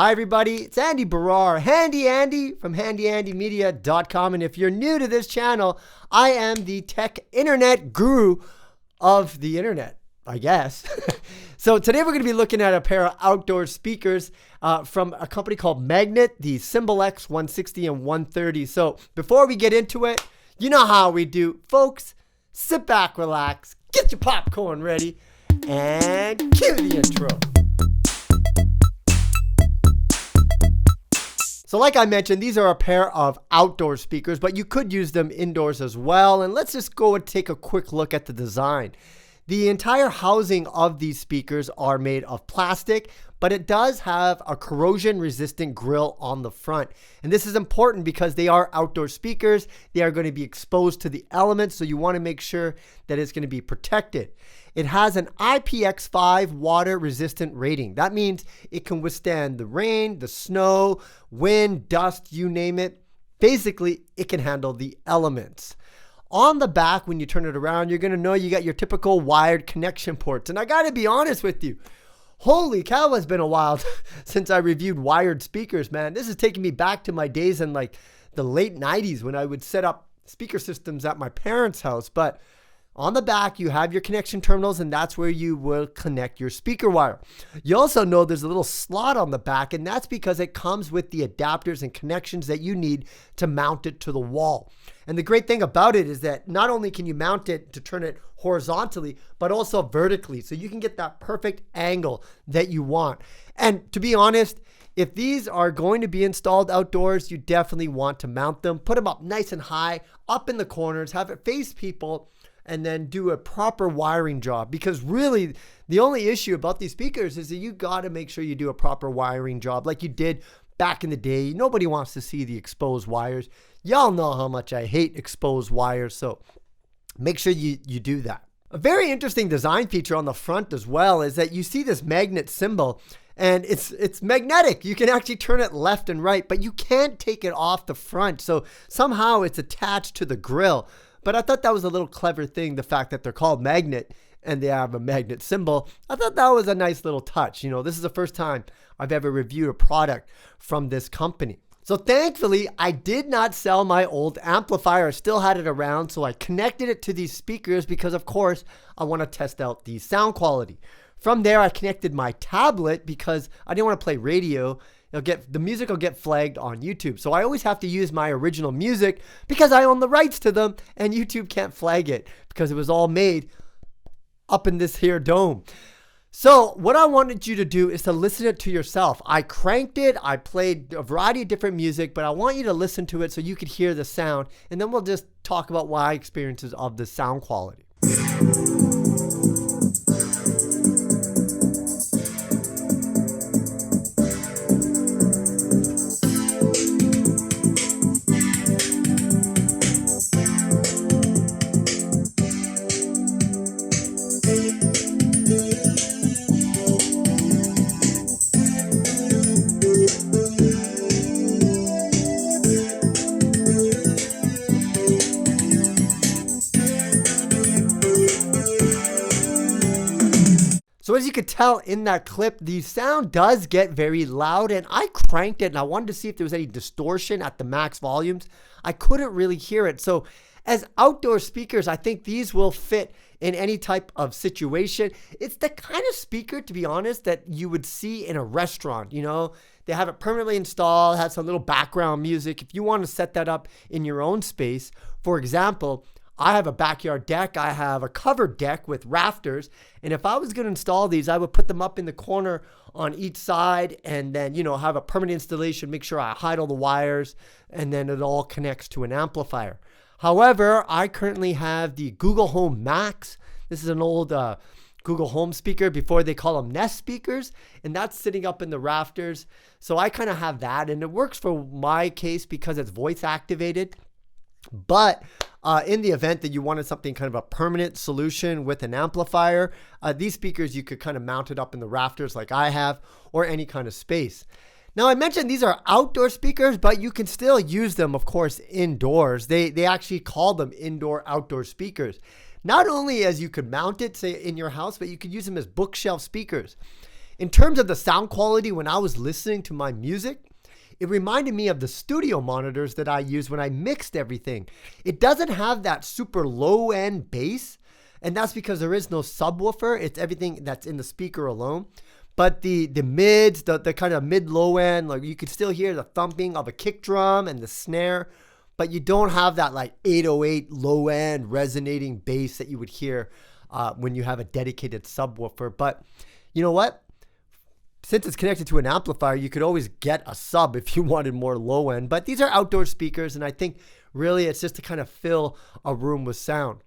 Hi everybody, it's Andy Baryer, Handy Andy from handyandymedia.com, and if you're new to this channel, I am the tech internet guru of the internet, I guess. So today we're going to be looking at a pair of outdoor speakers from a company called Magnat, the Symbol X 160 and 130. So before we get into it, you know how we do, folks. Sit back, relax, get your popcorn ready, and cue the intro. So like I mentioned, these are a pair of outdoor speakers, but you could use them indoors as well. And let's just go and take a quick look at the design. The entire housing of these speakers are made of plastic, but it does have a corrosion resistant grille on the front. And this is important because they are outdoor speakers. They are going to be exposed to the elements, so you want to make sure that it's going to be protected. It has an IPX5 water resistant rating. That means it can withstand the rain, the snow, wind, dust, you name it. Basically, it can handle the elements. On the back, when you turn it around, you're going to know you got your typical wired connection ports. And I got to be honest with you, holy cow, it's been a while since I reviewed wired speakers, man. This is taking me back to my days in like the late 90s when I would set up speaker systems at my parents' house. But on the back, you have your connection terminals, and that's where you will connect your speaker wire. You also know there's a little slot on the back, and that's because it comes with the adapters and connections that you need to mount it to the wall. And the great thing about it is that not only can you mount it to turn it horizontally, but also vertically, so you can get that perfect angle that you want. And to be honest, if these are going to be installed outdoors, you definitely want to mount them. Put them up nice and high, up in the corners, have it face people, and then do a proper wiring job. Because really, the only issue about these speakers is that you got to make sure you do a proper wiring job like you did back in the day. Nobody wants to see the exposed wires. Y'all know how much I hate exposed wires, so make sure you do that. A very interesting design feature on the front as well is that you see this magnet symbol, and it's magnetic. You can actually turn it left and right, but you can't take it off the front. So somehow it's attached to the grille. But I thought that was a little clever thing, the fact that they're called Magnat and they have a magnet symbol. I thought that was a nice little touch. You know, this is the first time I've ever reviewed a product from this company. So thankfully, I did not sell my old amplifier. I still had it around, so I connected it to these speakers because, of course, I want to test out the sound quality. From there, I connected my tablet because I didn't want to play radio. The music will get flagged on YouTube. So I always have to use my original music because I own the rights to them, and YouTube can't flag it because it was all made up in this here dome. So what I wanted you to do is to listen it to yourself. I cranked it, I played a variety of different music, but I want you to listen to it so you could hear the sound, and then we'll just talk about my experiences of the sound quality. So as you could tell in that clip, the sound does get very loud, and I cranked it and I wanted to see if there was any distortion at the max volumes. I couldn't really hear it. So as outdoor speakers, I think these will fit in any type of situation. It's the kind of speaker, to be honest, that you would see in a restaurant. You know, they have it permanently installed, has some little background music. If you want to set that up in your own space, for example, I have a backyard deck. I have a covered deck with rafters. And if I was going to install these, I would put them up in the corner on each side and then, you know, have a permanent installation, make sure I hide all the wires, and then it all connects to an amplifier. However, I currently have the Google Home Max. This is an old Google Home speaker before they call them Nest speakers, and that's sitting up in the rafters. So I kind of have that, and it works for my case because it's voice activated. But in the event that you wanted something kind of a permanent solution with an amplifier, these speakers, you could kind of mount it up in the rafters like I have, or any kind of space. Now, I mentioned these are outdoor speakers, but you can still use them, of course, indoors. They actually call them indoor-outdoor speakers. Not only as you could mount it, say, in your house, but you could use them as bookshelf speakers. In terms of the sound quality, when I was listening to my music, it reminded me of the studio monitors that I used when I mixed everything. It doesn't have that super low end bass, and that's because there is no subwoofer. It's everything that's in the speaker alone. But the mids, the kind of mid-low end, like you can still hear the thumping of a kick drum and the snare, but you don't have that like 808 low end resonating bass that you would hear when you have a dedicated subwoofer. But you know what? Since it's connected to an amplifier, you could always get a sub if you wanted more low end. But these are outdoor speakers, and I think really it's just to kind of fill a room with sound.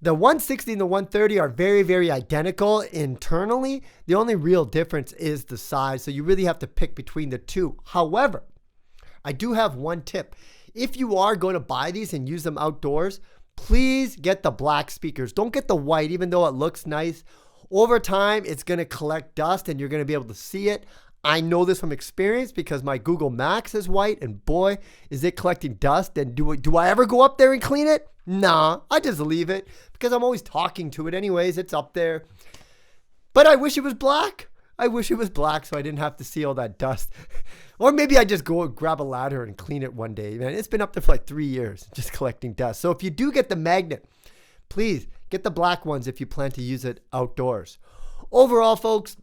The 160 and the 130 are very, very identical internally. The only real difference is the size, so you really have to pick between the two. However, I do have one tip. If you are going to buy these and use them outdoors, please get the black speakers. Don't get the white, even though it looks nice. Over time, it's going to collect dust and you're going to be able to see it. I know this from experience because my Google Max is white, and boy, is it collecting dust. And do I ever go up there and clean it? Nah, I just leave it because I'm always talking to it anyways. It's up there. But I wish it was black. I wish it was black so I didn't have to see all that dust. Or maybe I just go and grab a ladder and clean it one day. Man, it's been up there for like 3 years just collecting dust. So if you do get the Magnat, please get the black ones if you plan to use it outdoors. Overall, folks,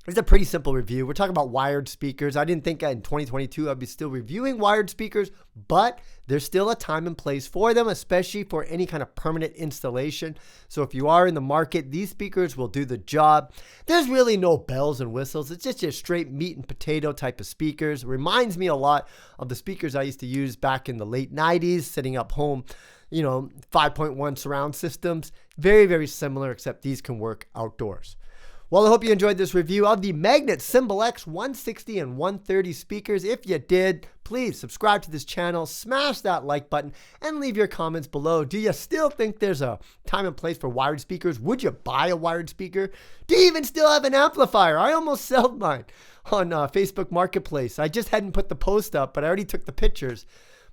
it's a pretty simple review. We're talking about wired speakers. I didn't think in 2022 I'd be still reviewing wired speakers, but there's still a time and place for them, especially for any kind of permanent installation. So if you are in the market, these speakers will do the job. There's really no bells and whistles. It's just your straight meat and potato type of speakers. It reminds me a lot of the speakers I used to use back in the late 90s, setting up home, 5.1 surround systems. Very, very similar, except these can work outdoors. Well, I hope you enjoyed this review of the Magnat Symbol X 160 and 130 speakers. If you did, please subscribe to this channel, smash that like button, and leave your comments below. Do you still think there's a time and place for wired speakers? Would you buy a wired speaker? Do you even still have an amplifier? I almost sold mine on Facebook Marketplace. I just hadn't put the post up, but I already took the pictures.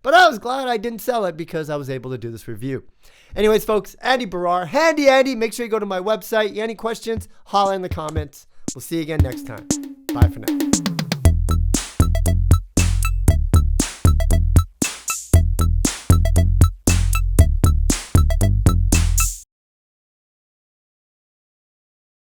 But I was glad I didn't sell it because I was able to do this review. Anyways, folks, Andy Baryer, Handy Andy. Make sure you go to my website. Any questions, holla in the comments. We'll see you again next time. Bye for now.